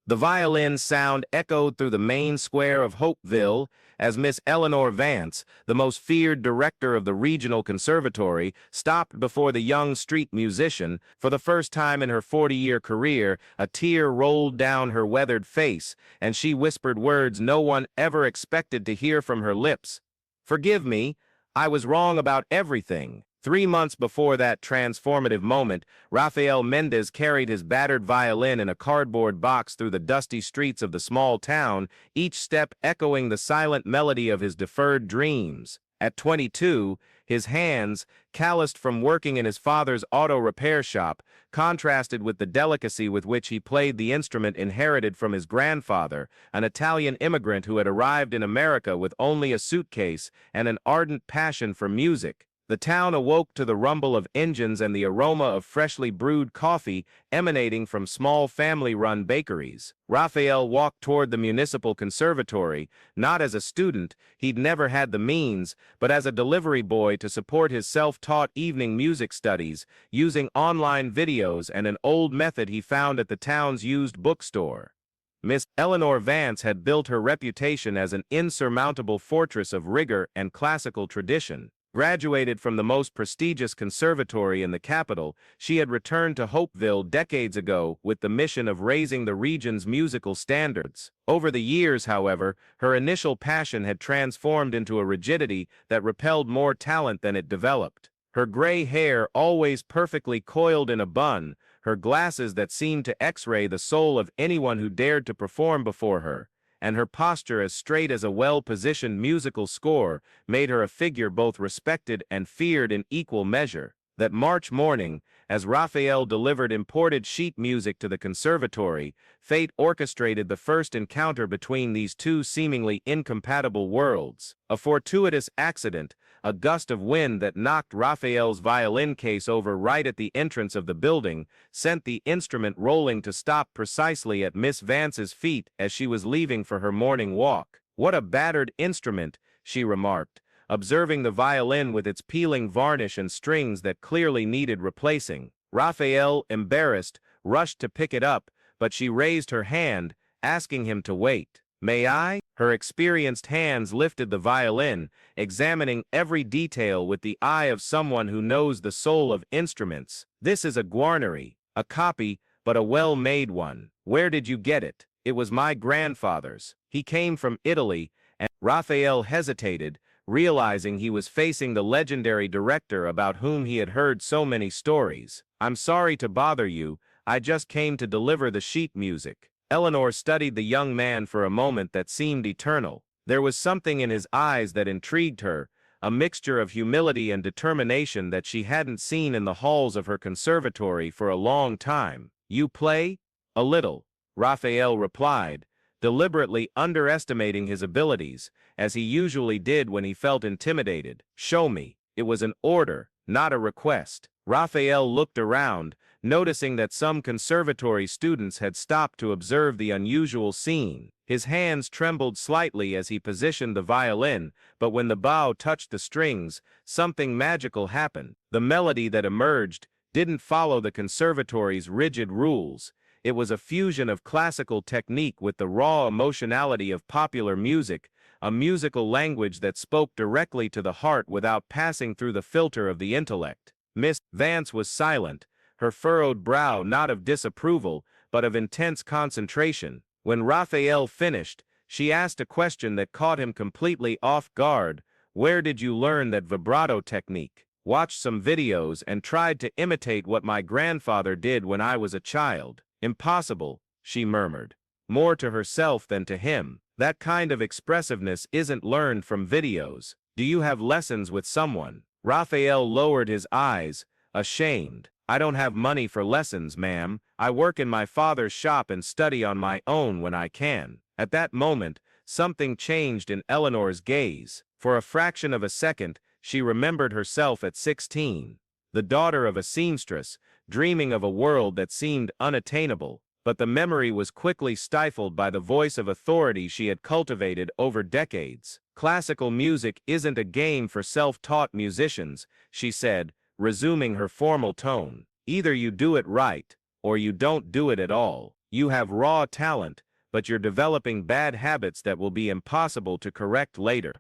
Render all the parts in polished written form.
The violin sound echoed through the main square of Hopeville as Miss Eleanor Vance, the most feared director of the regional conservatory, stopped before the young street musician. For the first time in her 40-year career, a tear rolled down her weathered face, and she whispered words no one ever expected to hear from her lips. "Forgive me, I was wrong about everything." 3 months before that transformative moment, Rafael Mendez carried his battered violin in a cardboard box through the dusty streets of the small town, each step echoing the silent melody of his deferred dreams. At 22, his hands, calloused from working in his father's auto repair shop, contrasted with the delicacy with which he played the instrument inherited from his grandfather, an Italian immigrant who had arrived in America with only a suitcase and an ardent passion for music. The town awoke to the rumble of engines and the aroma of freshly brewed coffee emanating from small family-run bakeries. Raphael walked toward the municipal conservatory, not as a student, he'd never had the means, but as a delivery boy to support his self-taught evening music studies, using online videos and an old method he found at the town's used bookstore. Miss Eleanor Vance had built her reputation as an insurmountable fortress of rigor and classical tradition. Graduated from the most prestigious conservatory in the capital, she had returned to Hopeville decades ago with the mission of raising the region's musical standards. Over the years, however, her initial passion had transformed into a rigidity that repelled more talent than it developed. Her gray hair always perfectly coiled in a bun, her glasses that seemed to X-ray the soul of anyone who dared to perform before her, and her posture as straight as a well-positioned musical score made her a figure both respected and feared in equal measure. That March morning, as Raphael delivered imported sheet music to the conservatory, fate orchestrated the first encounter between these two seemingly incompatible worlds. A fortuitous accident, a gust of wind that knocked Raphael's violin case over right at the entrance of the building, sent the instrument rolling to stop precisely at Miss Vance's feet as she was leaving for her morning walk. "What a battered instrument," she remarked, observing the violin with its peeling varnish and strings that clearly needed replacing. Raphael, embarrassed, rushed to pick it up, but she raised her hand, asking him to wait. "May I?" Her experienced hands lifted the violin, examining every detail with the eye of someone who knows the soul of instruments. "This is a Guarneri, a copy, but a well-made one. Where did you get it?" "It was my grandfather's. He came from Italy," and Raphael hesitated, realizing he was facing the legendary director about whom he had heard so many stories. "I'm sorry to bother you, I just came to deliver the sheet music." Eleanor studied the young man for a moment that seemed eternal. There was something in his eyes that intrigued her, a mixture of humility and determination that she hadn't seen in the halls of her conservatory for a long time. "You play?" "A little," Raphael replied, deliberately underestimating his abilities, as he usually did when he felt intimidated. "Show me." It was an order, not a request. Raphael looked around, noticing that some conservatory students had stopped to observe the unusual scene. His hands trembled slightly as he positioned the violin, but when the bow touched the strings, something magical happened. The melody that emerged didn't follow the conservatory's rigid rules. It was a fusion of classical technique with the raw emotionality of popular music, a musical language that spoke directly to the heart without passing through the filter of the intellect. Miss Vance was silent, her furrowed brow not of disapproval, but of intense concentration. When Raphael finished, she asked a question that caught him completely off guard. "Where did you learn that vibrato technique?" "Watched some videos and tried to imitate what my grandfather did when I was a child." "Impossible," she murmured, more to herself than to him. "That kind of expressiveness isn't learned from videos. Do you have lessons with someone?" Raphael lowered his eyes, ashamed. "I don't have money for lessons, ma'am. I work in my father's shop and study on my own when I can." At that moment, something changed in Eleanor's gaze. For a fraction of a second, she remembered herself at 16, the daughter of a seamstress, dreaming of a world that seemed unattainable. But the memory was quickly stifled by the voice of authority she had cultivated over decades. "Classical music isn't a game for self-taught musicians," she said, resuming her formal tone. "Either you do it right, or you don't do it at all. You have raw talent, but you're developing bad habits that will be impossible to correct later.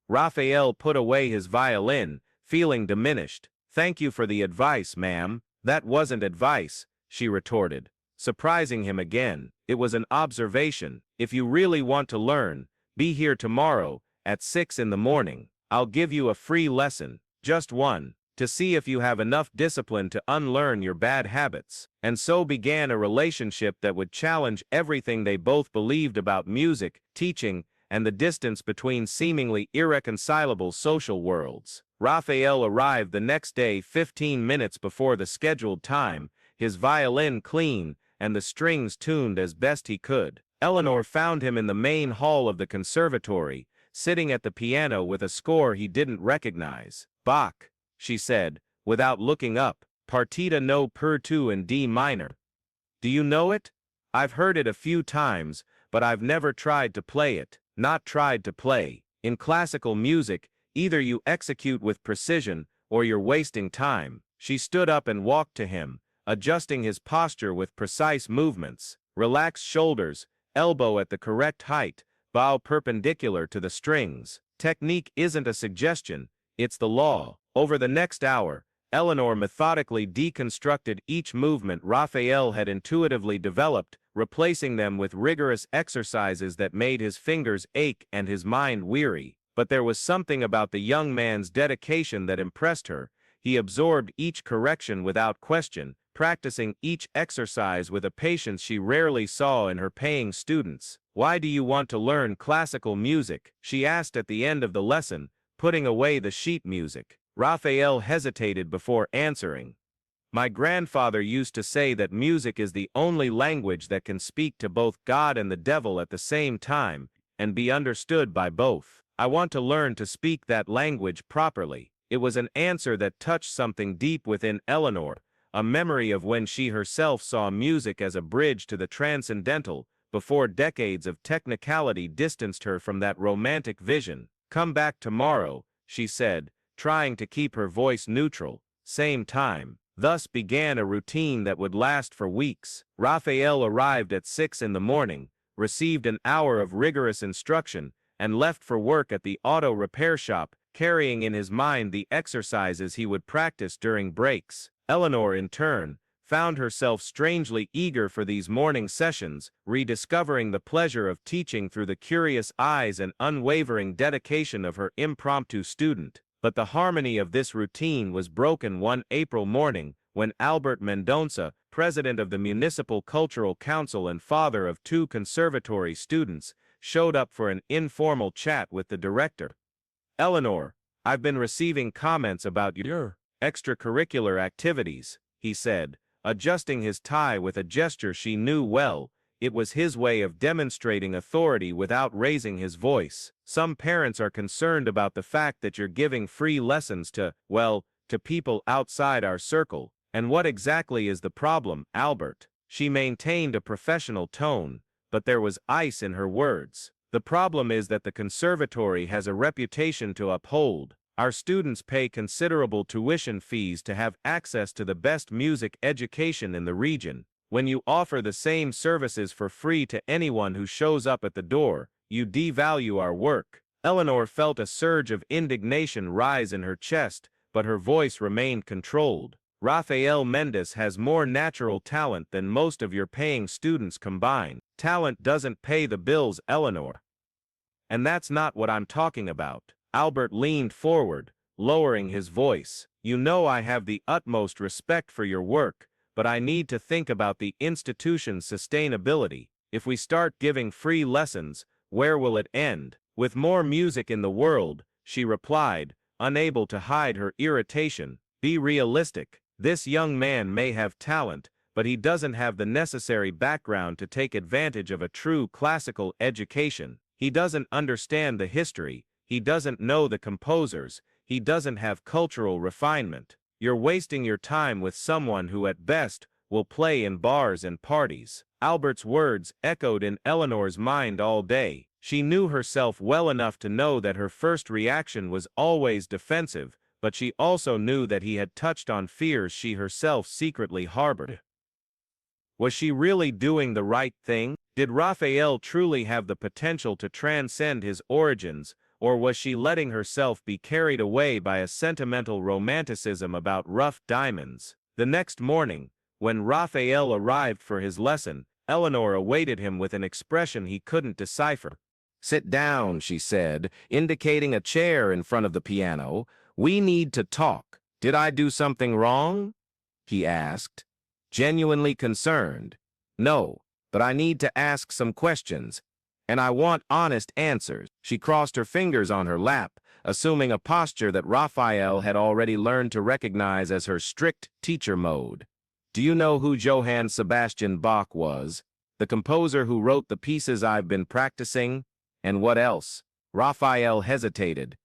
Raphael put away his violin, feeling diminished. Thank you for the advice, ma'am. That wasn't advice, she retorted, surprising him again. It was an observation. If you really want to learn, be here tomorrow at 6 in the morning. I'll give you a free lesson, just one, to see if you have enough discipline to unlearn your bad habits. And so began a relationship that would challenge everything they both believed about music, teaching, and the distance between seemingly irreconcilable social worlds. Raphael arrived the next day 15 minutes before the scheduled time, his violin clean and the strings tuned as best he could. Eleanor found him in the main hall of the conservatory, sitting at the piano with a score he didn't recognize. Bach, she said, without looking up, Partita no per 2 in D minor. Do you know it? I've heard it a few times, but I've never tried to play it. Not tried to play. In classical music, either you execute with precision or you're wasting time. She stood up and walked to him, adjusting his posture with precise movements. Relaxed shoulders, elbow at the correct height, bow perpendicular to the strings. Technique isn't a suggestion, it's the law. Over the next hour, Eleanor methodically deconstructed each movement Raphael had intuitively developed, replacing them with rigorous exercises that made his fingers ache and his mind weary. But there was something about the young man's dedication that impressed her. He absorbed each correction without question, practicing each exercise with a patience she rarely saw in her paying students. Why do you want to learn classical music? She asked at the end of the lesson, putting away the sheet music. Raphael hesitated before answering. My grandfather used to say that music is the only language that can speak to both God and the devil at the same time, and be understood by both. I want to learn to speak that language properly. It was an answer that touched something deep within Eleanor, a memory of when she herself saw music as a bridge to the transcendental, before decades of technicality distanced her from that romantic vision. Come back tomorrow, she said, trying to keep her voice neutral. Same time. Thus began a routine that would last for weeks. Raphael arrived at 6 in the morning, received an hour of rigorous instruction, and left for work at the auto repair shop, carrying in his mind the exercises he would practice during breaks. Eleanor, in turn, found herself strangely eager for these morning sessions, rediscovering the pleasure of teaching through the curious eyes and unwavering dedication of her impromptu student. But the harmony of this routine was broken one April morning when Albert Mendonça, president of the Municipal Cultural Council and father of 2 conservatory students, showed up for an informal chat with the director. Eleanor, I've been receiving comments about your extracurricular activities, he said, adjusting his tie with a gesture she knew well. It was his way of demonstrating authority without raising his voice. Some parents are concerned about the fact that you're giving free lessons to people outside our circle. And what exactly is the problem, Albert? She maintained a professional tone, but there was ice in her words. The problem is that the conservatory has a reputation to uphold. Our students pay considerable tuition fees to have access to the best music education in the region. When you offer the same services for free to anyone who shows up at the door, you devalue our work. Eleanor felt a surge of indignation rise in her chest, but her voice remained controlled. Rafael Mendes has more natural talent than most of your paying students combined. Talent doesn't pay the bills, Eleanor. And that's not what I'm talking about. Albert leaned forward, lowering his voice. You know I have the utmost respect for your work, but I need to think about the institution's sustainability. If we start giving free lessons, where will it end? With more music in the world, she replied, unable to hide her irritation. Be realistic. This young man may have talent, but he doesn't have the necessary background to take advantage of a true classical education. He doesn't understand the history, he doesn't know the composers, he doesn't have cultural refinement. You're wasting your time with someone who at best will play in bars and parties. Albert's words echoed in Eleanor's mind all day. She knew herself well enough to know that her first reaction was always defensive, but she also knew that he had touched on fears she herself secretly harbored. Was she really doing the right thing? Did Raphael truly have the potential to transcend his origins, or was she letting herself be carried away by a sentimental romanticism about rough diamonds? The next morning, when Raphael arrived for his lesson, Eleanor awaited him with an expression he couldn't decipher. "Sit down," she said, indicating a chair in front of the piano. "We need to talk." "Did I do something wrong?" he asked, genuinely concerned. "No, but I need to ask some questions, and I want honest answers." She crossed her fingers on her lap, assuming a posture that Raphael had already learned to recognize as her strict teacher mode. "Do you know who Johann Sebastian Bach was? The composer who wrote the pieces I've been practicing? And what else?" Raphael hesitated.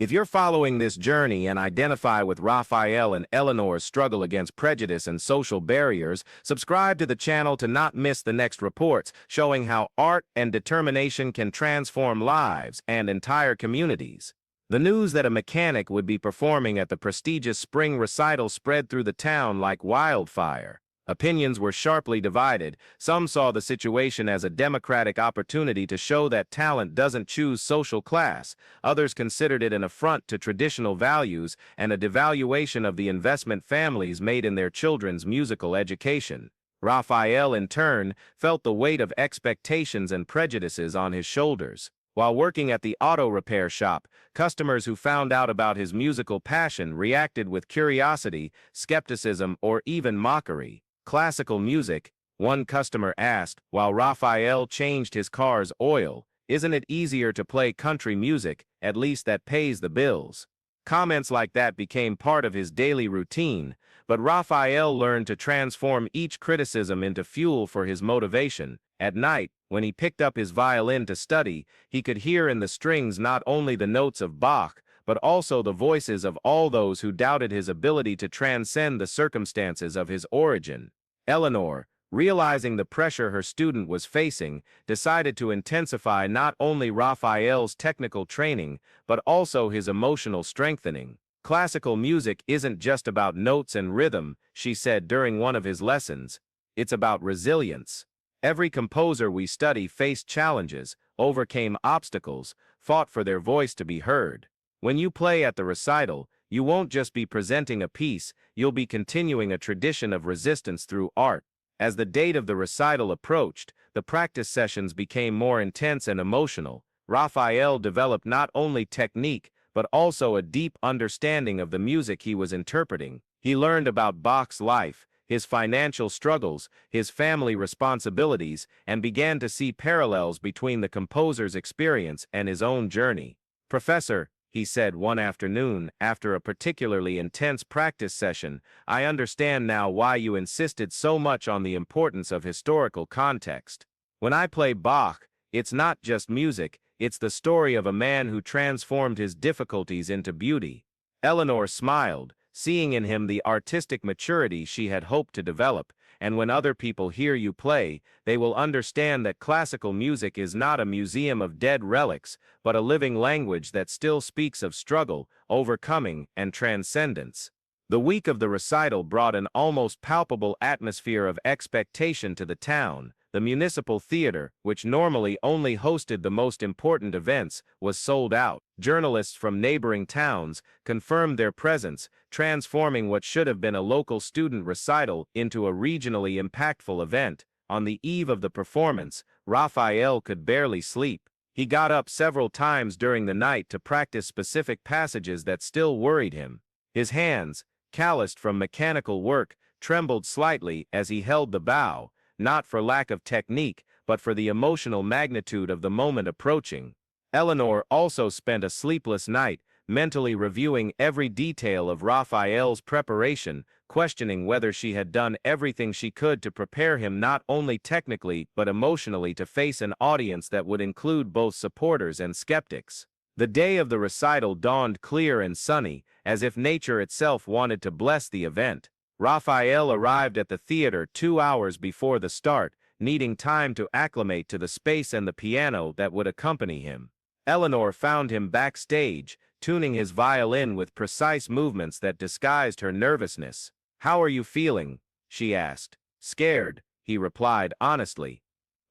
If you're following this journey and identify with Raphael and Eleanor's struggle against prejudice and social barriers, subscribe to the channel to not miss the next reports showing how art and determination can transform lives and entire communities. The news that a mechanic would be performing at the prestigious spring recital spread through the town like wildfire. Opinions were sharply divided. Some saw the situation as a democratic opportunity to show that talent doesn't choose social class. Others considered it an affront to traditional values and a devaluation of the investment families made in their children's musical education. Raphael, in turn, felt the weight of expectations and prejudices on his shoulders. While working at the auto repair shop, customers who found out about his musical passion reacted with curiosity, skepticism, or even mockery. "Classical music," one customer asked, while Raphael changed his car's oil. "Isn't it easier to play country music, at least that pays the bills?" Comments like that became part of his daily routine, but Raphael learned to transform each criticism into fuel for his motivation. At night, when he picked up his violin to study, he could hear in the strings not only the notes of Bach, but also the voices of all those who doubted his ability to transcend the circumstances of his origin. Eleanor, realizing the pressure her student was facing, decided to intensify not only Raphael's technical training, but also his emotional strengthening. "Classical music isn't just about notes and rhythm," she said during one of his lessons. "It's about resilience. Every composer we study faced challenges, overcame obstacles, fought for their voice to be heard. When you play at the recital, you won't just be presenting a piece, you'll be continuing a tradition of resistance through art." As the date of the recital approached, the practice sessions became more intense and emotional. Raphael developed not only technique, but also a deep understanding of the music he was interpreting. He learned about Bach's life, his financial struggles, his family responsibilities, and began to see parallels between the composer's experience and his own journey. "Professor," he said one afternoon after a particularly intense practice session, "I understand now why you insisted so much on the importance of historical context. When I play Bach, it's not just music, it's the story of a man who transformed his difficulties into beauty." Eleanor smiled, seeing in him the artistic maturity she had hoped to develop. "And when other people hear you play, they will understand that classical music is not a museum of dead relics, but a living language that still speaks of struggle, overcoming, and transcendence." The week of the recital brought an almost palpable atmosphere of expectation to the town. The municipal theater, which normally only hosted the most important events, was sold out. Journalists from neighboring towns confirmed their presence, transforming what should have been a local student recital into a regionally impactful event. On the eve of the performance, Raphael could barely sleep. He got up several times during the night to practice specific passages that still worried him. His hands, calloused from mechanical work, trembled slightly as he held the bow, not for lack of technique, but for the emotional magnitude of the moment approaching. Eleanor also spent a sleepless night, mentally reviewing every detail of Raphael's preparation, questioning whether she had done everything she could to prepare him not only technically but emotionally to face an audience that would include both supporters and skeptics. The day of the recital dawned clear and sunny, as if nature itself wanted to bless the event. Raphael arrived at the theater 2 hours before the start, needing time to acclimate to the space and the piano that would accompany him. Eleanor found him backstage, tuning his violin with precise movements that disguised her nervousness. "How are you feeling?" she asked. "Scared," he replied honestly.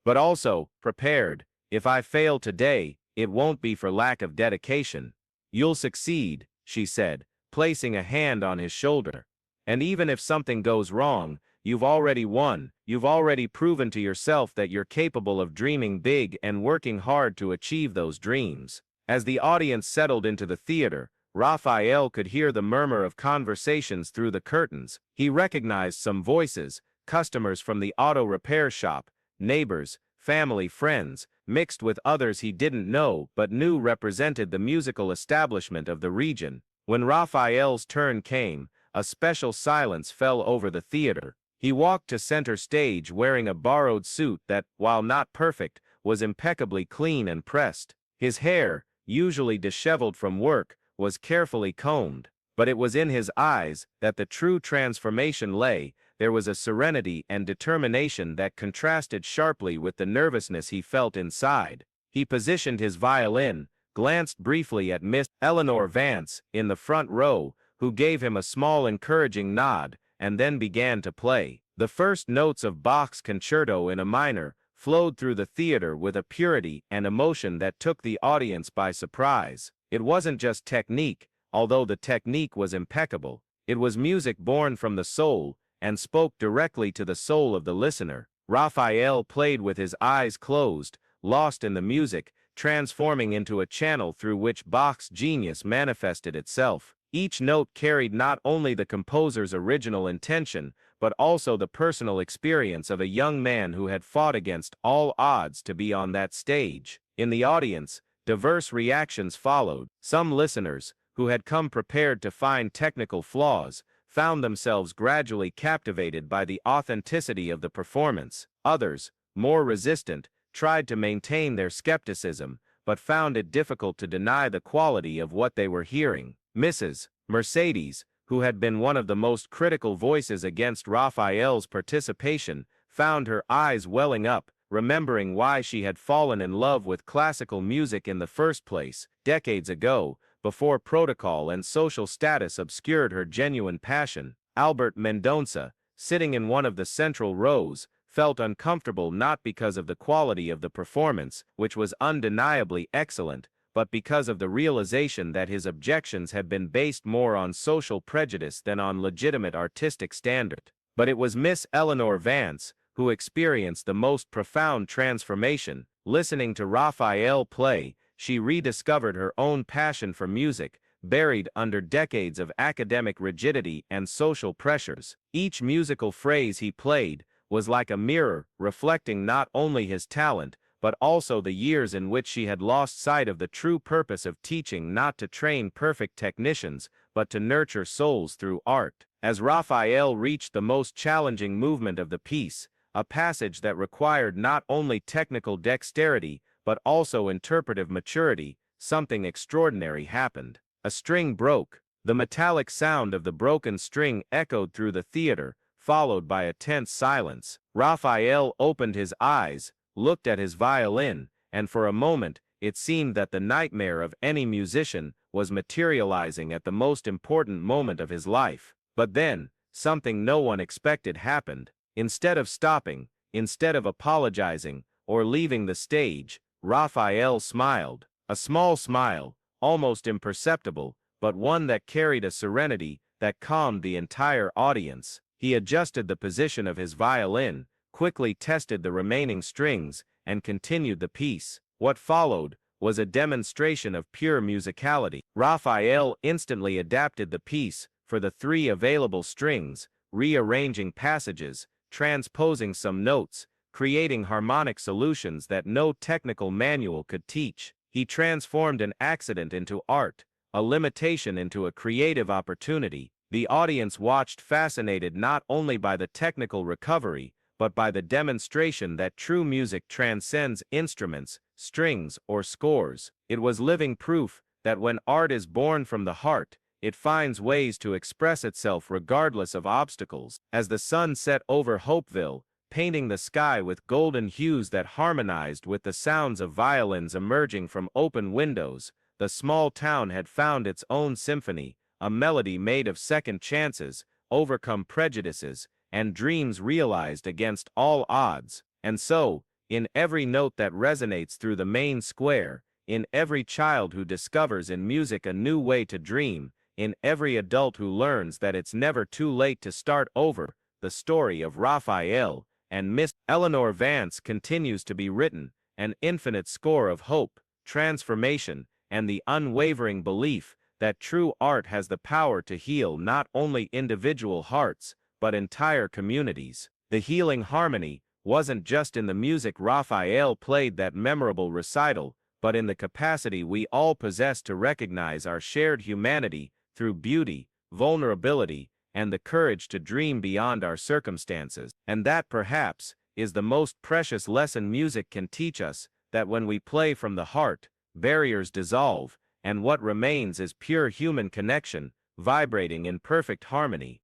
But also, prepared. If I fail today, it won't be for lack of dedication. You'll succeed, she said, placing a hand on his shoulder. And even if something goes wrong, you've already won. You've already proven to yourself that you're capable of dreaming big and working hard to achieve those dreams. As the audience settled into the theater, Raphael could hear the murmur of conversations through the curtains. He recognized some voices, customers from the auto repair shop, neighbors, family, friends, mixed with others he didn't know but knew represented the musical establishment of the region. When Raphael's turn came, a special silence fell over the theater. He walked to center stage wearing a borrowed suit that, while not perfect, was impeccably clean and pressed. His hair, usually disheveled from work, was carefully combed. But it was in his eyes that the true transformation lay. There was a serenity and determination that contrasted sharply with the nervousness he felt inside. He positioned his violin, glanced briefly at Miss Eleanor Vance in the front row, who gave him a small encouraging nod, and then began to play. The first notes of Bach's Concerto in A minor flowed through the theater with a purity and emotion that took the audience by surprise. It wasn't just technique, although the technique was impeccable. It was music born from the soul and spoke directly to the soul of the listener. Raphael played with his eyes closed, lost in the music, transforming into a channel through which Bach's genius manifested itself. Each note carried not only the composer's original intention, but also the personal experience of a young man who had fought against all odds to be on that stage. In the audience, diverse reactions followed. Some listeners, who had come prepared to find technical flaws, found themselves gradually captivated by the authenticity of the performance. Others, more resistant, tried to maintain their skepticism, but found it difficult to deny the quality of what they were hearing. Mrs. Mercedes, who had been one of the most critical voices against Raphael's participation, found her eyes welling up, remembering why she had fallen in love with classical music in the first place, decades ago, before protocol and social status obscured her genuine passion. Albert Mendonça, sitting in one of the central rows, felt uncomfortable not because of the quality of the performance, which was undeniably excellent, but because of the realization that his objections had been based more on social prejudice than on legitimate artistic standard. But it was Miss Eleanor Vance who experienced the most profound transformation. Listening to Raphael play, she rediscovered her own passion for music, buried under decades of academic rigidity and social pressures. Each musical phrase he played was like a mirror, reflecting not only his talent, but also the years in which she had lost sight of the true purpose of teaching, not to train perfect technicians, but to nurture souls through art. As Raphael reached the most challenging movement of the piece, a passage that required not only technical dexterity, but also interpretive maturity, something extraordinary happened. A string broke. The metallic sound of the broken string echoed through the theater, followed by a tense silence. Raphael opened his eyes, looked at his violin, and for a moment, it seemed that the nightmare of any musician was materializing at the most important moment of his life. But then, something no one expected happened. Instead of stopping, instead of apologizing, or leaving the stage, Raphael smiled. A small smile, almost imperceptible, but one that carried a serenity that calmed the entire audience. He adjusted the position of his violin, quickly tested the remaining strings, and continued the piece. What followed was a demonstration of pure musicality. Raphael instantly adapted the piece for the 3 available strings, rearranging passages, transposing some notes, creating harmonic solutions that no technical manual could teach. He transformed an accident into art, a limitation into a creative opportunity. The audience watched fascinated not only by the technical recovery, but by the demonstration that true music transcends instruments, strings, or scores. It was living proof that when art is born from the heart, it finds ways to express itself regardless of obstacles. As the sun set over Hopeville, painting the sky with golden hues that harmonized with the sounds of violins emerging from open windows, the small town had found its own symphony, a melody made of second chances, overcome prejudices, and dreams realized against all odds. And so, in every note that resonates through the main square, in every child who discovers in music a new way to dream, in every adult who learns that it's never too late to start over, the story of Raphael and Miss Eleanor Vance continues to be written, an infinite score of hope, transformation, and the unwavering belief that true art has the power to heal not only individual hearts, but entire communities. The healing harmony wasn't just in the music Raphael played that memorable recital, but in the capacity we all possess to recognize our shared humanity through beauty, vulnerability, and the courage to dream beyond our circumstances. And that, perhaps, is the most precious lesson music can teach us, that when we play from the heart, barriers dissolve, and what remains is pure human connection, vibrating in perfect harmony.